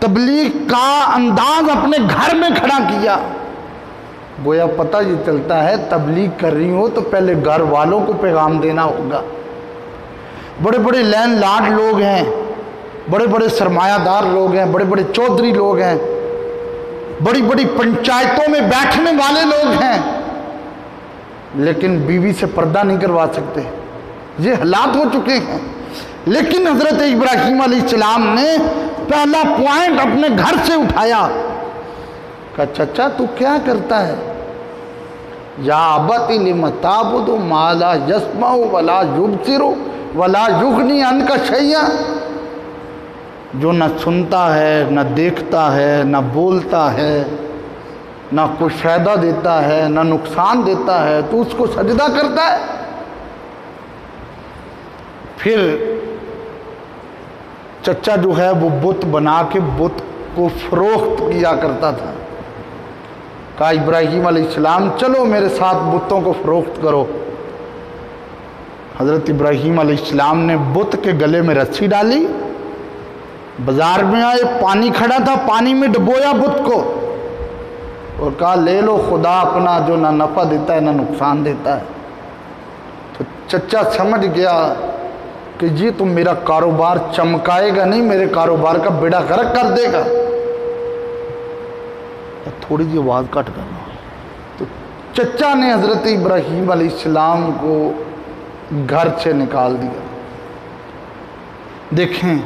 تبلیغ کا انداز اپنے گھر میں کھڑا کیا. گویا پتہ یہ چلتا ہے تبلیغ کر رہی ہو تو پہلے گھر والوں کو پیغام دینا ہوگا. بڑے بڑے لینڈ لارڈ لوگ ہیں، بڑے بڑے سرمایہ دار لوگ ہیں، بڑے بڑے چودھری لوگ ہیں، بڑی بڑی پنچایتوں میں بیٹھنے والے لوگ ہیں، لیکن بیوی سے پردہ نہیں کروا سکتے. یہ حالات ہو چکے ہیں. لیکن حضرت ابراہیم علیہ السلام نے پہلا پوائنٹ اپنے گھر سے اٹھایا. کہا چچا تو کیا کرتا ہے؟ یا ابت لم تعبد ما لا یسمع ولا یبصر ولا یغنی عنک شیئا. جو نہ سنتا ہے، نہ دیکھتا ہے، نہ بولتا ہے، نہ کوئی فائدہ دیتا ہے، نہ نقصان دیتا ہے، تو اس کو سجدہ کرتا ہے. پھر چچا جو ہے وہ بت بنا کے بت کو فروخت کیا کرتا تھا. کہا ابراہیم علیہ السلام چلو میرے ساتھ بتوں کو فروخت کرو. حضرت ابراہیم علیہ السلام نے بت کے گلے میں رسی ڈالی، بازار میں آئے، پانی کھڑا تھا، پانی میں ڈبویا بت کو اور کہا لے لو خدا اپنا جو نہ نفع دیتا ہے نہ نقصان دیتا ہے. تو چچا سمجھ گیا کہ یہ تو میرا کاروبار چمکائے گا نہیں، میرے کاروبار کا بیڑا غرق کر دے گا. تھوڑی سی آواز کٹ کرنا. تو چچا نے حضرت ابراہیم علیہ السلام کو گھر سے نکال دیا. دیکھیں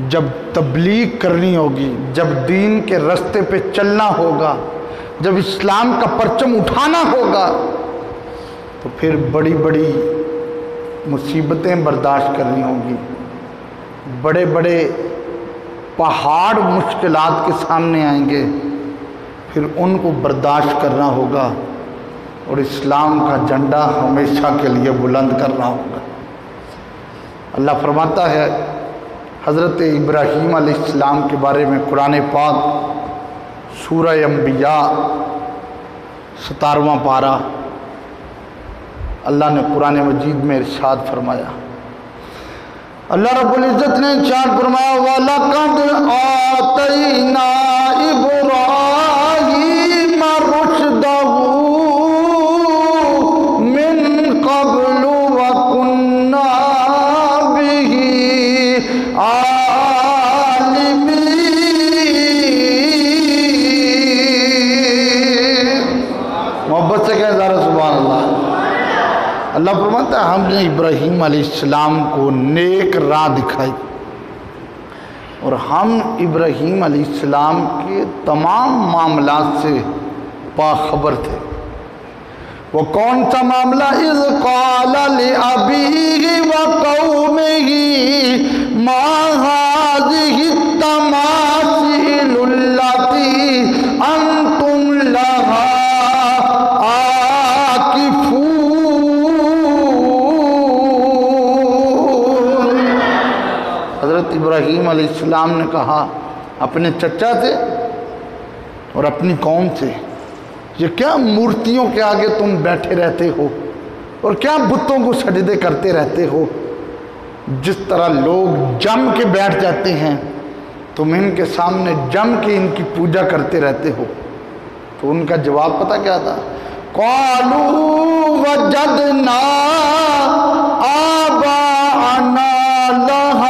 جب تبلیغ کرنی ہوگی، جب دین کے رستے پہ چلنا ہوگا، جب اسلام کا پرچم اٹھانا ہوگا تو پھر بڑی بڑی مصیبتیں برداشت کرنی ہوں گی، بڑے بڑے پہاڑ مشکلات کے سامنے آئیں گے، پھر ان کو برداشت کرنا ہوگا اور اسلام کا جھنڈا ہمیشہ کے لیے بلند کرنا ہوگا. اللہ فرماتا ہے حضرت ابراہیم علیہ السلام کے بارے میں قرآن پاک سورہ انبیاء 17واں پارہ اللہ نے قرآن مجید میں ارشاد فرمایا. اللہ رب العزت نے ارشاد فرمایا وَلَقَدْ آتَيْنَا إِبْرَاهِيمَ رُشْدَهُ مِنْ قَبْلُ وَكُنَّا بِهِ عَالِمِينَ. محبت سے کہیں ذرا سبحان اللہ. اللہ فرماتا ہے ہم نے ابراہیم علیہ السلام کو نیک راہ دکھائی اور ہم ابراہیم علیہ السلام کے تمام معاملات سے باخبر تھے. وہ کون سا معاملہ؟ اذ قال لأبیہ وقومہ ما هذه التماثیل التي انتم لها ابراہیم علیہ السلام نے کہا اپنے چچا سے اور اپنی قوم سے یہ کیا مورتیوں کے آگے تم بیٹھے رہتے ہو اور کیا بتوں کو سجدے کرتے رہتے ہو؟ جس طرح لوگ جم کے بیٹھ جاتے ہیں تم ان کے سامنے جم کے ان کی پوجا کرتے رہتے ہو. تو ان کا جواب پتہ کیا تھا؟ قالوا وجدنا آباءنا لها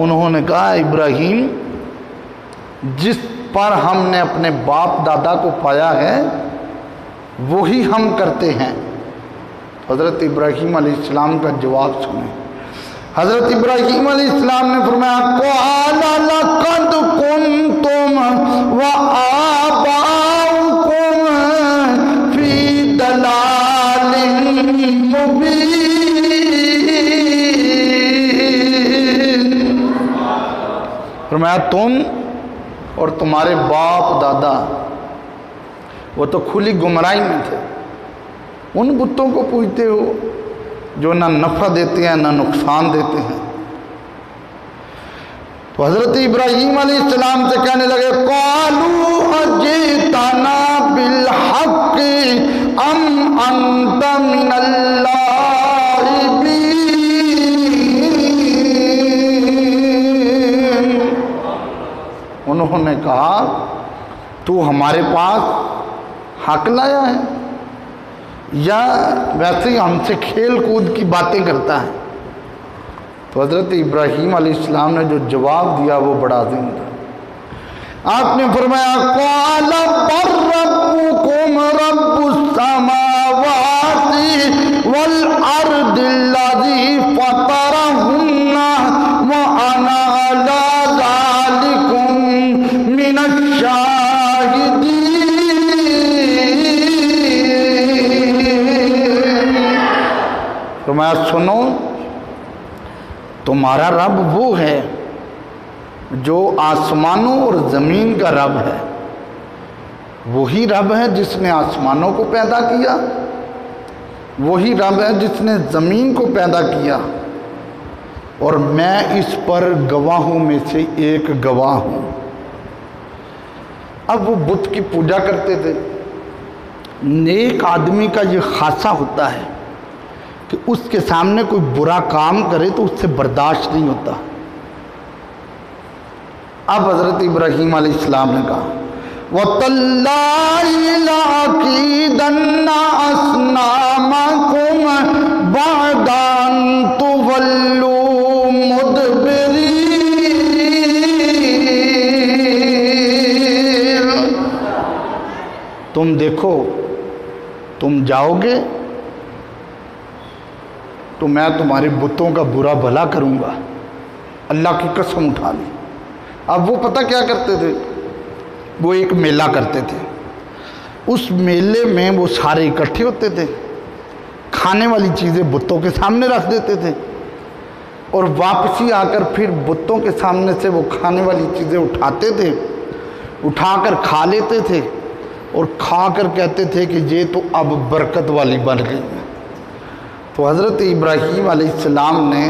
انہوں نے کہا ابراہیم جس پر ہم نے اپنے باپ دادا کو پایا ہے وہی ہم کرتے ہیں. حضرت ابراہیم علیہ السلام کا جواب سنیں. حضرت ابراہیم علیہ السلام نے فرمایا قَالَ لَقَدْ كُنْتُمْ وَآبَاؤُكُمْ فِي ضَلَالٍ مُبِينٍ. فرمایا تم اور تمہارے باپ دادا وہ تو کھلی گمراہی میں تھے. ان بتوں کو پوجتے ہو جو نہ نفع دیتے ہیں نہ نقصان دیتے ہیں. تو حضرت ابراہیم علیہ السلام سے کہنے لگے قالوا اجئتنا بالحق ام انت اللاعبین، انہوں نے کہا تو ہمارے پاس حق لایا ہے یا ویسے ہی ہم سے کھیل کود کی باتیں کرتا ہے؟ تو حضرت ابراہیم علیہ السلام نے جو جواب دیا وہ بڑا عظیم تھا. آپ نے فرمایا قال بل ربکم رب السماوات والارض الذی فطرہن وانا علی ذلکم من الشاہدین. فرمایا سنو، تمہارا رب وہ ہے جو آسمانوں اور زمین کا رب ہے. وہی رب ہے جس نے آسمانوں کو پیدا کیا، وہی رب ہے جس نے زمین کو پیدا کیا، اور میں اس پر گواہوں میں سے ایک گواہ ہوں. اب وہ بت کی پوجا کرتے تھے. نیک آدمی کا یہ خاصہ ہوتا ہے کہ اس کے سامنے کوئی برا کام کرے تو اس سے برداشت نہیں ہوتا. اب حضرت ابراہیم علیہ السلام نے کہا وَتَاللَّهِ لَأَكِيدَنَّ أَصْنَامَكُمْ بَعْدَ أَن تُوَلُّوا مُدْبِرِينَ. تم دیکھو، تم جاؤ گے تو میں تمہارے بتوں کا برا بھلا کروں گا. اللہ کی قسم اٹھا لی. اب وہ پتہ کیا کرتے تھے؟ وہ ایک میلہ کرتے تھے. اس میلے میں وہ سارے اکٹھے ہوتے تھے، کھانے والی چیزیں بتوں کے سامنے رکھ دیتے تھے، اور واپسی آ کر پھر بتوں کے سامنے سے وہ کھانے والی چیزیں اٹھاتے تھے، اٹھا کر کھا لیتے تھے، اور کھا کر کہتے تھے کہ یہ تو اب برکت والی بن گئی ہے. تو حضرت ابراہیم علیہ السلام نے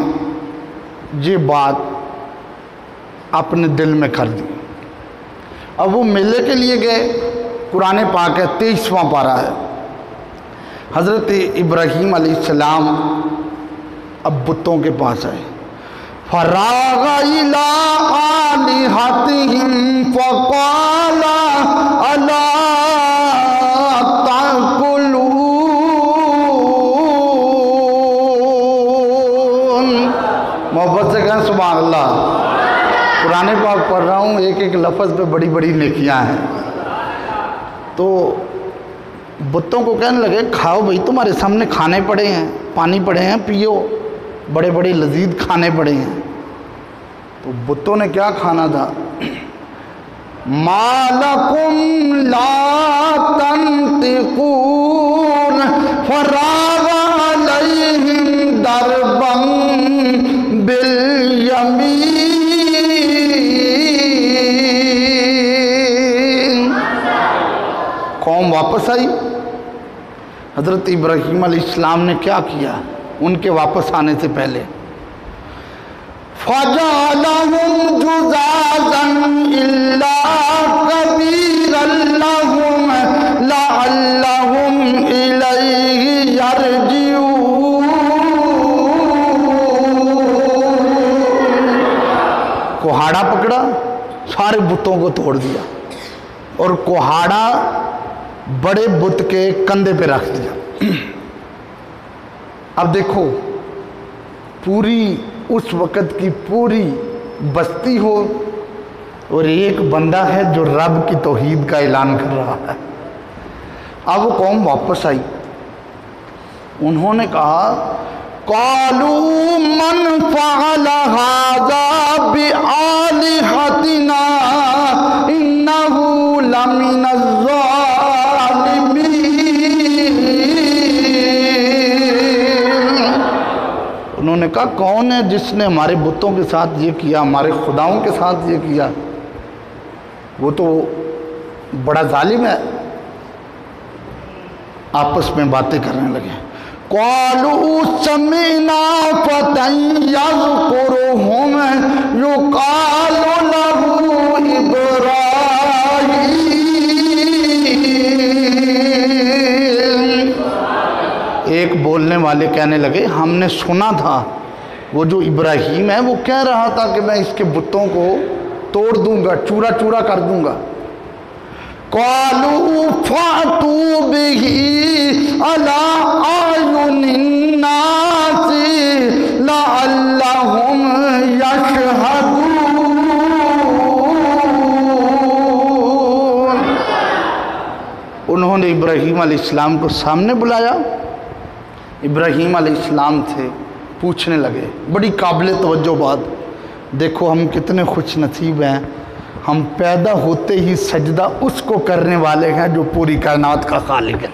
یہ بات اپنے دل میں کر دی. اب وہ میلے کے لیے گئے. قرآن پاک ہے 23واں پارہ ہے. حضرت ابراہیم علیہ السلام اب بتوں کے پاس آئے. فراغ الی آلہتہم فقال الا تاکلون. محبت سے کہیں سبحان اللہ. قرآن پاک پڑھ رہا ہوں، ایک ایک لفظ پہ بڑی بڑی نیکیاں ہیں. تو بتوں کو کہنے لگے کھاؤ بھئی، تمہارے سامنے کھانے پڑے ہیں، پانی پڑے ہیں، پیو، بڑے بڑے لذیذ کھانے پڑے ہیں. تو بتوں نے کیا کھانا تھا؟ مَا لَكُمْ لَا تَنْطِقُونَ فَرَاغَ عَلَيْهِمْ ضَرْبًا بِالْيَمِينِ. قوم واپس آئی. حضرت ابراہیم علیہ السلام نے کیا کیا ان کے واپس آنے سے پہلے؟ فَجَعَلَهُمْ جُذَاذًا إِلَّا كَبِيرًا لَهُمْ لَعَلَّهُمْ إِلَيْهِ يَرْجِعُونَ. کوہاڑا پکڑا، سارے بتوں کو توڑ دیا، اور کوہاڑا بڑے بت کے کندھے پہ رکھ دیا. اب دیکھو، پوری اس وقت کی پوری بستی ہو اور ایک بندہ ہے جو رب کی توحید کا اعلان کر رہا ہے. اب وہ قوم واپس آئی. انہوں نے کہا قالوا من فعل هذا بآلهتنا انه لمن الظالمین. انہوں نے کہا کون ہے جس نے ہمارے بتوں کے ساتھ یہ کیا، ہمارے خداؤں کے ساتھ یہ کیا؟ وہ تو بڑا ظالم ہے. آپس میں باتیں کرنے لگے. قالوا سمعنا فتى يذكرهم يقال له إبراهيم. ایک بولنے والے کہنے لگے ہم نے سنا تھا وہ جو ابراہیم ہے وہ کہہ رہا تھا کہ میں اس کے بتوں کو توڑ دوں گا، چورا چورا کر دوں گا۔ قالوا فاتوا به على اعین الناس لعلهم یشهدون۔ انہوں نے ابراہیم علیہ السلام کو سامنے بلایا، ابراہیم علیہ السلام تھے، پوچھنے لگے، بڑی قابل توجہ بات، دیکھو ہم کتنے خوش نصیب ہیں، ہم پیدا ہوتے ہی سجدہ اس کو کرنے والے ہیں جو پوری کائنات کا خالق ہے۔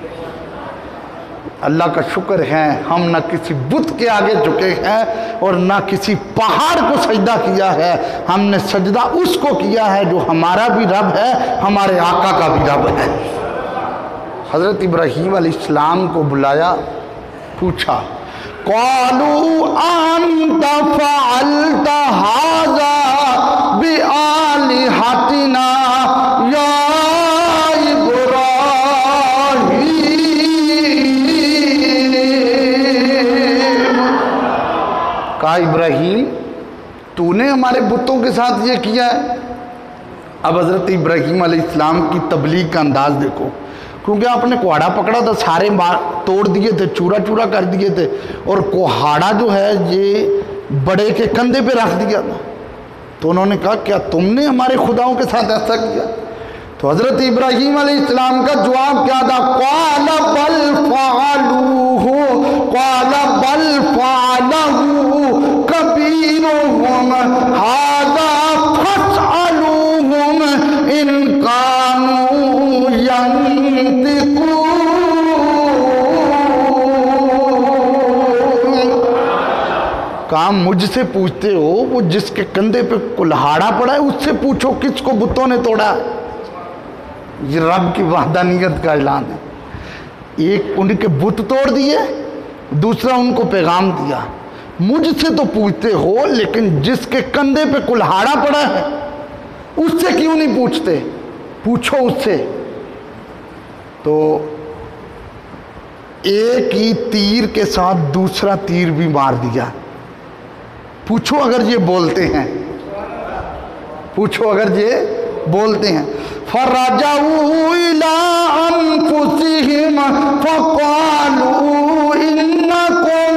اللہ کا شکر ہے ہم نہ کسی بت کے آگے جھکے ہیں اور نہ کسی پہاڑ کو سجدہ کیا ہے، ہم نے سجدہ اس کو کیا ہے جو ہمارا بھی رب ہے، ہمارے آقا کا بھی رب ہے۔ حضرت ابراہیم علیہ السلام کو بلایا، پوچھا قالوا انت فعلت هذا بآلهتنا یا کہا ابراہیم تو نے ہمارے بتوں کے ساتھ یہ کیا ہے؟ اب حضرت ابراہیم علیہ السلام کی تبلیغ کا انداز دیکھو، کیونکہ آپ نے کوہاڑا پکڑا تھا، سارے توڑ دیے تھے، چورا چورا کر دیے تھے، اور کوہاڑا جو ہے یہ بڑے کے کندھے پہ رکھ دیا تھا، تو انہوں نے کہا کیا تم نے ہمارے خداؤں کے ساتھ ایسا کیا؟ تو حضرت ابراہیم علیہ السلام کا جواب کیا تھا؟ قال بل فعلوه قال بل فعله كبيرهم هذا فاسألوهم إن كانوا ينطقون۔ کام مجھ سے پوچھتے ہو، وہ جس کے کندھے پہ کلہاڑا پڑا ہے اس سے پوچھو کس کو بتوں نے توڑا ہے۔ یہ رب کی وحدانیت کا اعلان ہے۔ ایک ان کے بت توڑ دیے، دوسرا ان کو پیغام دیا، مجھ سے تو پوچھتے ہو لیکن جس کے کندھے پہ کلہاڑا پڑا ہے اس سے کیوں نہیں پوچھتے؟ پوچھو اس سے۔ تو ایک ہی تیر کے ساتھ دوسرا تیر بھی مار دیا۔ پوچھو اگر یہ بولتے ہیں، پوچھو اگر یہ بولتے ہیں۔ فَرَجَعُوا إِلَىٰ أَنفُسِهِمْ فَقَالُوا إِنَّكُمْ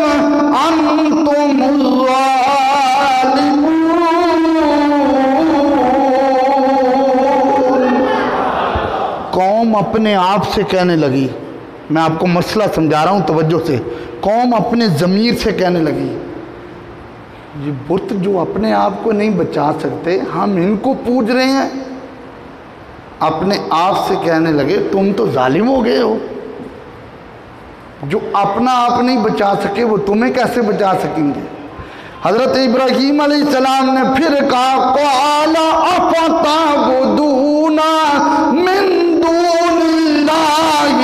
أَنْتُمُ الظَّالِمُونَ۔ قوم اپنے آپ سے کہنے لگی، میں آپ کو مسئلہ سمجھا رہا ہوں توجہ سے، قوم اپنے ضمیر سے کہنے لگی یہ بت جو اپنے آپ کو نہیں بچا سکتے ہم ان کو پوج رہے ہیں۔ اپنے آپ سے کہنے لگے تم تو ظالم ہو گئے ہو، جو اپنا آپ نہیں بچا سکے وہ تمہیں کیسے بچا سکیں گے؟ حضرت ابراہیم علیہ السلام نے پھر کہا قال افتعبدون من دون اللہ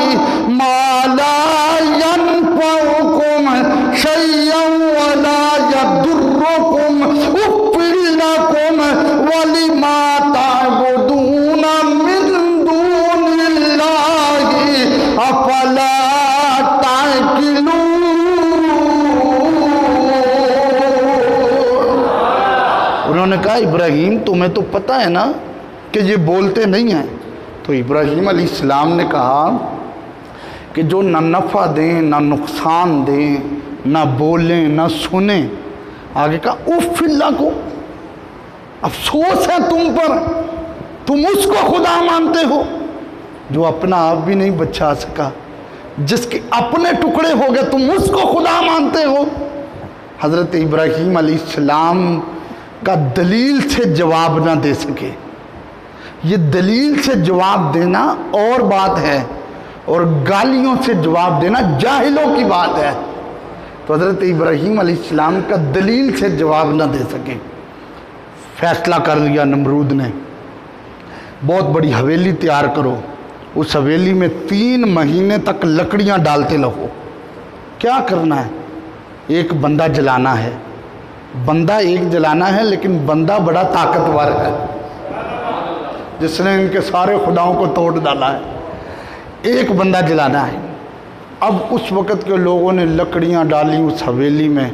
ما لا ينفعكم شيئا ولا يضركم اف لكم ولما تعبدون من دون اللہ افلا تعقلون۔ انہوں نے کہا ابراہیم تمہیں تو پتہ ہے نا کہ یہ بولتے نہیں ہیں۔ تو ابراہیم علیہ السلام نے کہا کہ جو نہ نفع دیں نہ نقصان دیں، نہ بولیں نہ سنیں، آگے کہا اف اللہ کو، افسوس ہے تم پر، تم اس کو خدا مانتے ہو جو اپنا آپ بھی نہیں بچا سکا، جس کے اپنے ٹکڑے ہو گئے تم اس کو خدا مانتے ہو۔ حضرت ابراہیم علیہ السلام کا دلیل سے جواب نہ دے سکے۔ یہ دلیل سے جواب دینا اور بات ہے اور گالیوں سے جواب دینا جاہلوں کی بات ہے۔ تو حضرت ابراہیم علیہ السلام کا دلیل سے جواب نہ دے سکے، فیصلہ کر لیا نمرود نے، بہت بڑی حویلی تیار کرو، اس حویلی میں 3 مہینے تک لکڑیاں ڈالتے رہو۔ کیا کرنا ہے؟ ایک بندہ جلانا ہے، بندہ ایک جلانا ہے لیکن بندہ بڑا طاقتور ہے جس نے ان کے سارے خداؤں کو توڑ ڈالا ہے۔ ایک بندہ جلانا ہے، اب اس وقت کے لوگوں نے لکڑیاں ڈالی اس حویلی میں،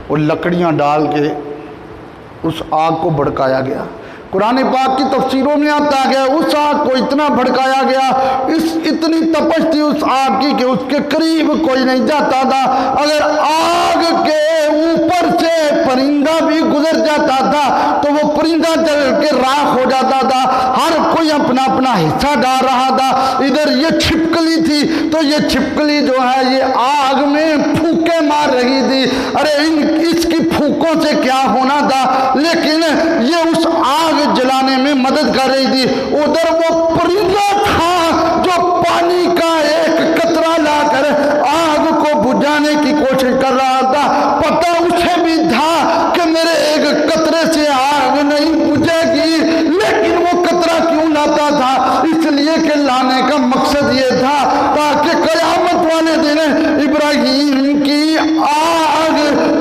اور لکڑیاں ڈال کے اس آگ کو بھڑکایا گیا۔ قرآن پاک کی تفسیروں میں آتا ہے اس آگ کو اتنا بھڑکایا گیا، اتنی تپش تھی اس آگ کی کہ اس کے قریب کوئی نہیں جاتا تھا۔ اگر آگ کے اوپر سے پرندہ بھی گزر جاتا تھا تو وہ پرندہ جل کے راکھ ہو جاتا تھا۔ ہر کوئی اپنا اپنا حصہ ڈال رہا تھا۔ ادھر یہ چھپکلی تھی تو یہ چھپکلی جو ہے یہ آگ میں پھونکے مار رہی تھی۔ ارے اس کی پھونکوں سے کیا ہونا تھا، لیکن یہ اس آگ جلانے میں مدد کر رہی تھی۔ ادھر وہ پرندہ تھا جو پانی کا ایک قطرہ لا کر آگ کو بجھانے کی کوشش کر رہا تھا۔ پتہ اسے بھی تھا کہ میرے ایک قطرے سے آگ نہیں بجھے گی، لیکن وہ قطرہ کیوں لاتا تھا؟ اس لیے کہ لانے کا مقصد یہ تھا تاکہ قیامت والے دن ابراہیم کی آگ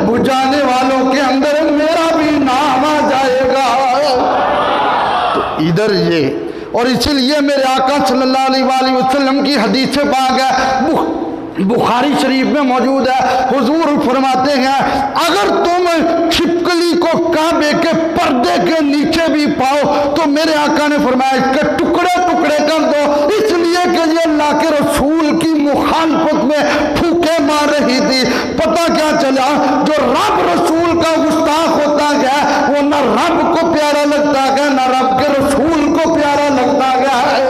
بجھانے والوں کے اندر میرا بھی نام آ جائے گا۔ ادھر یہ، اور اسی لیے میرے آقا صلی اللہ علیہ وآلہ وسلم کی حدیث پاک ہے، بخاری شریف میں موجود ہے، حضور فرماتے ہیں اگر تم چھپکلی کو کعبے کے پردے کے نیچے بھی پاؤ تو میرے آقا نے فرمایا اس کے ٹکڑے ٹکڑے کر دو، اس لیے کہ یہ اللہ کے رسول کی مخالفت میں پھونکے مار رہی تھی۔ پتہ کیا چلا، جو رب رسول کا گستاخ ہوتا گیا وہ نہ رب کو پیارا لگتا گیا نہ رب کے رسول کو پیارا لگتا گیا ہے۔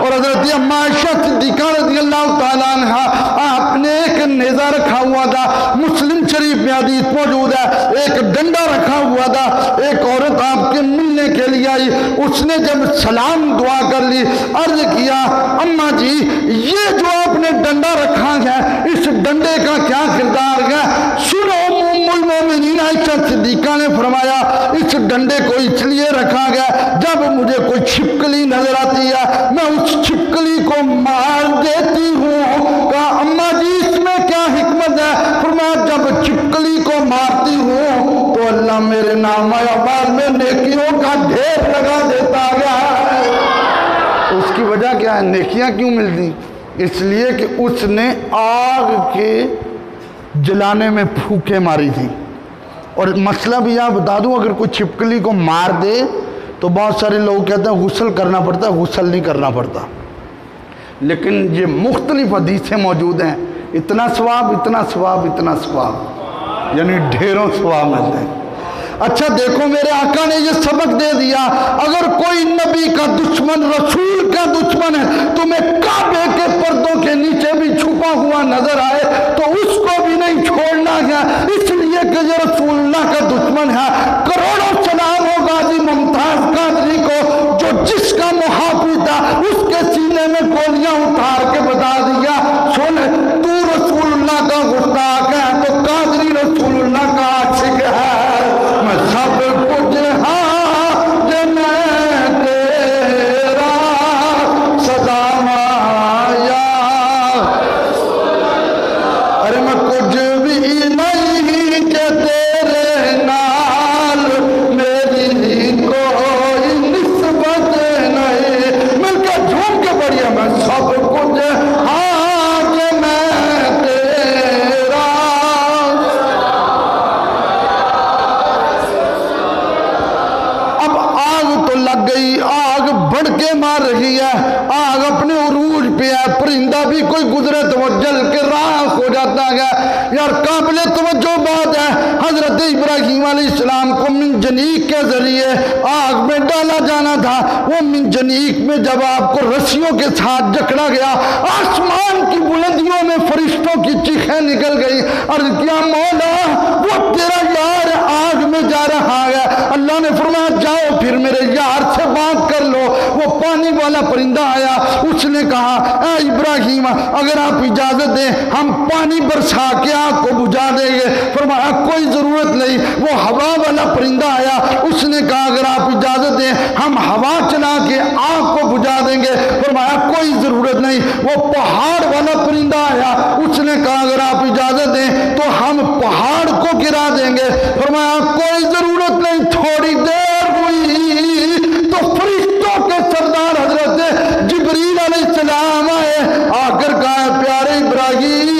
اور حضرت اما عائشہ صدیقہ رضی اللہ تعالیٰ عنہ آپ نے ایک نیزہ رکھا ہوا تھا، مسلم شریف میں حدیث موجود ہے، ایک ڈنڈا رکھا ہوا تھا۔ ایک عورت آپ کے ملنے کے لیے آئی، اس نے جب سلام دعا کر لی، عرض کیا اماں جی یہ جو آپ نے ڈنڈا رکھا ہے اس ڈنڈے کا کیا کردار ہے؟ سنو ام المومنین عائشہ صدیقہ نے فرمایا اس ڈنڈے کو اس لیے رکھا گیا جب مجھے کوئی چھپکلی نظر آتی ہے میں اس چھپکلی کو مار دیتی ہوں۔ کہا اماں جی اس میں کیا حکمت ہے؟ فرمایا جب چھپکلی کو مارتی ہوں تو اللہ میرے نام اعمال میں نیکیوں کا ڈھیر لگا دیتا گیا ہے۔ اس کی وجہ کیا ہے؟ نیکیاں کیوں ملتی؟ اس لیے کہ اس نے آگ کے جلانے میں پھونکے ماری تھی۔ اور مسئلہ بھی یہاں بتا دوں، اگر کوئی چھپکلی کو مار دے تو بہت سارے لوگ کہتے ہیں غسل کرنا پڑتا ہے، غسل نہیں کرنا پڑتا، لیکن یہ مختلف حدیثیں موجود ہیں، اتنا ثواب اتنا ثواب اتنا ثواب، یعنی ڈھیروں ثواب ملتے ہیں۔ اچھا دیکھو میرے آقا نے یہ سبق دے دیا، اگر کوئی نبی کا دشمن رسول کا دشمن ہے تمہیں کعبے کے پردوں کے نیچے بھی چھپا ہوا نظر آئے تو اس کو بھی نہیں چھوڑنا ہے، اس لیے کہ یہ رسول اللہ کا دشمن ہے۔ کروڑوں سلام ہو غازی ممتاز قادری کو جو جس کا محافظ تھا اس کے سینے میں گولیاں اتار کے بتا دیا سن تو رسول اللہ کا گستاخ ہے تو قادری رسول اللہ کا عاشق ہے۔ میں سب کچھ ہاں کہ میں تیرا صدا مایا، ارے میں کچھ بھی نہیں کہ تیرے نال میری کوئی نسبت نہیں، مل کے جھوم کے پڑھیا میں سب کچھ ہاں کہ میں تیرا۔ اب آگ تو لگ گئی، آگ بڑھ کے مار رہی ہے، آگ اپنے عروج پہ ہے، پرندہ بھی کوئی گزرے تو وہ جل کے راکھ ہو جاتا ہے۔ یار قابل توجہ بات ہے، حضرت ابراہیم علیہ السلام کو منجنیق کے ذریعے آگ میں ڈالا جانا تھا، وہ منجنیق میں جب آپ کو رسیوں کے ساتھ جکڑا گیا آسمان کی بلندیوں میں فرشتوں کی چیخیں نکل گئی، عرض کیا مولا وہ تیرا یار آگ میں جا رہا ہے۔ اللہ نے فرمایا جاؤ پھر میرے یار سے بات کر لو۔ وہ پانی والا پرندہ آیا، اس نے کہا اے ابراہیم اگر آپ اجازت دیں ہم پانی برسا کے آگ کو بجھا دیں گے۔ فرمایا کوئی ضرورت نہیں۔ وہ ہوا والا پرندہ آیا، اس نے کہا اگر آپ اجازت دیں ہم ہوا چلا کے آگ کو بجھا دیں گے۔ فرمایا کوئی ضرورت نہیں۔ وہ پہاڑ والا پرندہ آیا، اس نے کہا اگر آپ اجازت دیں تو ہم پہاڑ کو گرا دیں گے۔ فرمایا کوئی ضرورت نہیں۔ تھوڑی دیر ہوئی تو فرشتوں کے سردار حضرت جبریل علیہ السلام آئے، آ کر کہا پیارے ابراہیم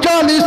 40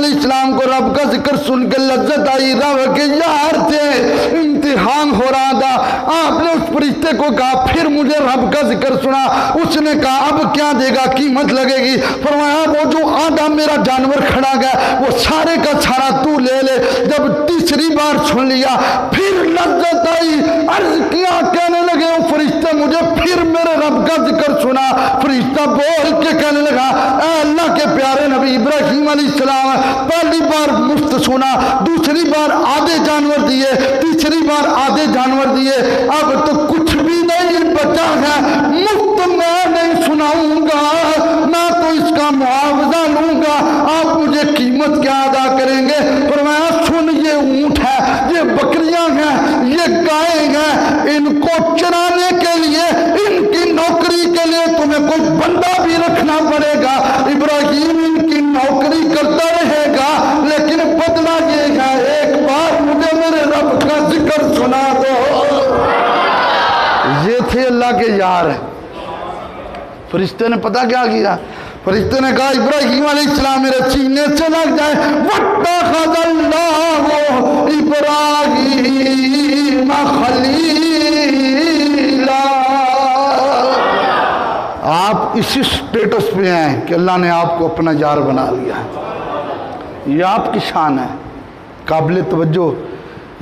علیہ السلام کو رب کا ذکر سن کے لذت آئی، رب کے یار تھے، امتحان ہو رہا تھا۔ آپ نے اس فرشتے کو کہا پھر مجھے رب کا ذکر سنا، اس نے کہا اب کیا دے گا، قیمت لگے گی۔ فرمایا وہ جو آدھا میرا جانور کھڑا گیا وہ سارے کا سارا تو لے لے۔ جب تیسری بار سن لیا پھر لذت آئی، عرض کیا، کہنے لگے وہ فرشتے مجھے پھر میرے رب کا ذکر سنا۔ فرشتہ بول کے کہنے لگا اے اللہ کے پیارے نبی ابراہیم علیہ السلام، پہلی بار مفت سنا، دوسری بار آدھے جانور دیے، تیسری بار آدھے جانور دیے، اب تو کچھ بھی نہیں بچا ہے، مفت میں نہیں سناؤں گا، میں تو اس کا معاوضہ لوں گا، آپ مجھے قیمت کیا ادا کریں گے؟ فرمایا سن، یہ اونٹ ہے، یہ بکریاں ہیں، یہ گائے ہیں، ان کو چرانے کے لیے، ان کی نوکری کے لیے تمہیں کوئی بندہ بھی رکھنا پڑے گا۔ ابراہیم ان کی نوکری کرتا رہے گا، لیکن بدلہ یہ ہے ایک بار مجھے میرے رب کا ذکر سنا دو۔ یہ تھے اللہ کے یار۔ فرشتے نے پتہ کیا کیا؟ فرشتے نے کہا ابراہیم علیہ السلام میرے سینے سے لگ جائے، وَاتَّخَذَ اللَّهُ إِبْرَاهِيمَ خَلِيلًا۔ آپ اسی سٹیٹس پہ ہیں کہ اللہ نے آپ کو اپنا یار بنا لیا ہے، یہ آپ کی شان ہے۔ قابل توجہ،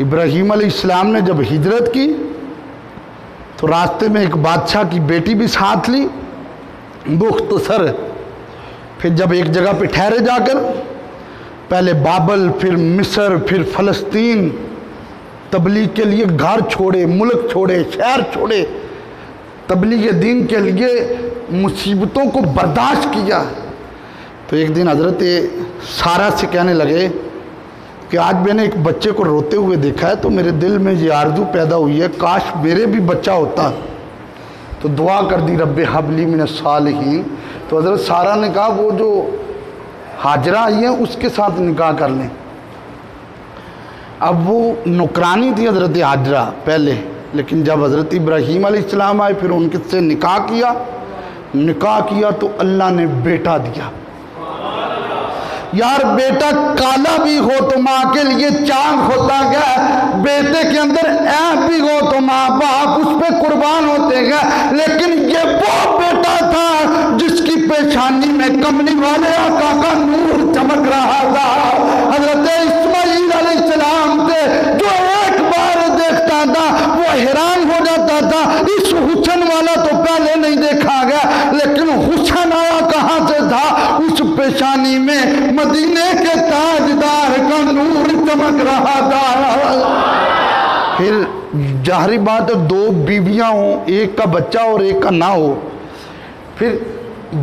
ابراہیم علیہ السلام نے جب ہجرت کی تو راستے میں ایک بادشاہ کی بیٹی بھی ساتھ لی، مختصر۔ پھر جب ایک جگہ پہ ٹھہرے جا کر، پہلے بابل، پھر مصر، پھر فلسطین، تبلیغ کے لیے گھر چھوڑے، ملک چھوڑے، شہر چھوڑے، تبلیغ دین کے لیے مصیبتوں کو برداشت کیا۔ تو ایک دن حضرت سارہ سے کہنے لگے کہ آج میں نے ایک بچے کو روتے ہوئے دیکھا ہے تو میرے دل میں یہ آرزو پیدا ہوئی ہے کاش میرے بھی بچہ ہوتا، تو دعا کر دی رب ہب لی من الصالحین۔ تو حضرت سارہ نے کہا وہ جو ہاجرہ آئی ہیں اس کے ساتھ نکاح کر لیں۔ اب وہ نوکرانی تھی حضرت ہاجرہ پہلے، لیکن جب حضرت ابراہیم علیہ السلام آئے پھر ان سے نکاح کیا تو اللہ نے بیٹا دیا۔ یار بیٹا کالا بھی ہو تو ماں کے لیے چاند ہوتا ہے، بیٹے کے اندر عیب بھی ہو تو ماں باپ اس پہ قربان ہوتے ہیں، لیکن یہ وہ بیٹا تھا جس کی پیشانی میں کملی والے آقا کا نور چمک رہا تھا۔ حضرت اسماعیل علیہ السلام تھے جو ایک بار دیکھتا تھا وہ حیران ہو جاتا تھا، اس حسن والا تو پہلے نہیں دیکھا گیا، لیکن حسن آیا کہاں سے تھا؟ اس پیشانی میں مدینے کے تاجدار کا نور چمک رہا تھا۔ پھر ظاہری بات ہے دو بیویاں ہوں، ایک کا بچہ اور ایک کا نہ ہو، پھر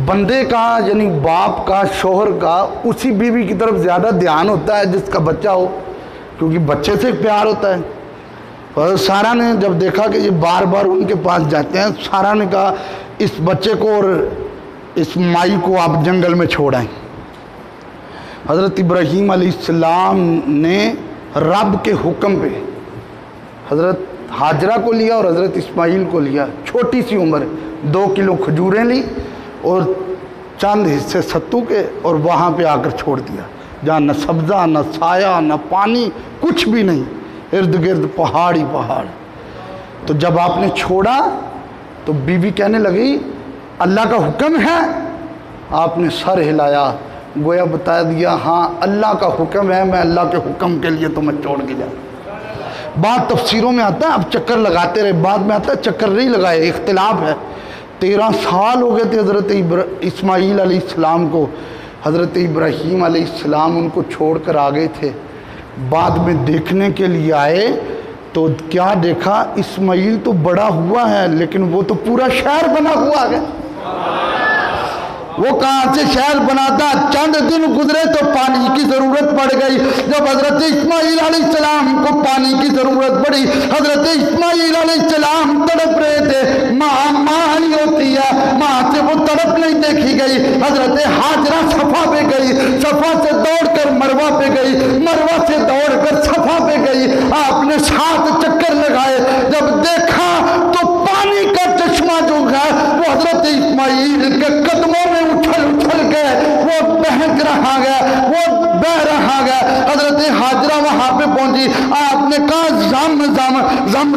بندے کا یعنی باپ کا، شوہر کا اسی بیوی کی طرف زیادہ دھیان ہوتا ہے جس کا بچہ ہو، کیونکہ بچے سے پیار ہوتا ہے۔ اور سارہ نے جب دیکھا کہ یہ بار بار ان کے پاس جاتے ہیں، سارہ نے کہا اس بچے کو اور اس مائی کو آپ جنگل میں چھوڑائیں۔ حضرت ابراہیم علیہ السلام نے رب کے حکم پہ حضرت ہاجرہ کو لیا اور حضرت اسماعیل کو لیا، چھوٹی سی عمر، 2 کلو کھجوریں لی اور چند حصے ستو کے، اور وہاں پہ آ کر چھوڑ دیا، جہاں نہ سبزہ، نہ سایہ، نہ پانی، کچھ بھی نہیں، ارد گرد پہاڑ ہی پہاڑ۔ تو جب آپ نے چھوڑا تو بیوی کہنے لگی اللہ کا حکم ہے؟ آپ نے سر ہلایا، گویا بتا دیا ہاں اللہ کا حکم ہے، میں اللہ کے حکم کے لیے تمہیں چھوڑ کے جاؤں۔ بعض تفسیروں میں آتا ہے اب چکر لگاتے رہے، بعد میں آتا ہے چکر نہیں لگائے، اختلاف ہے۔ 13 سال ہو گئے تھے حضرت اسماعیل علیہ السلام کو، حضرت ابراہیم علیہ السلام ان کو چھوڑ کر آ گئے تھے۔ بعد میں دیکھنے کے لیے آئے تو کیا دیکھا، اسماعیل تو بڑا ہوا ہے لیکن وہ تو پورا شہر بنا ہوا ہے۔ وہ کہاں سے شہر بناتا؟ چند دن گزرے تو پانی کی ضرورت پڑ گئی۔ جب حضرت اسماعیل علیہ السلام کو پانی کی ضرورت پڑی، حضرت اسماعیل علیہ السلام تڑپ رہے تھے، ماں ہی ہوتی ہے، ماں سے وہ تڑپ نہیں دیکھی گئی۔ حضرت ہاجرہ صفا پہ گئی، صفا سے دوڑ کر مروہ پہ گئی، مروہ سے دوڑ کر صفا پہ گئی، آپ نے 7 چکر لگائے، جب دیکھا تو پانی کا چشمہ جو ہے وہ حضرت اسماعیل کے قدموں میں اچھل کے وہ بہک رہا ہے، وہ بہ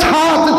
7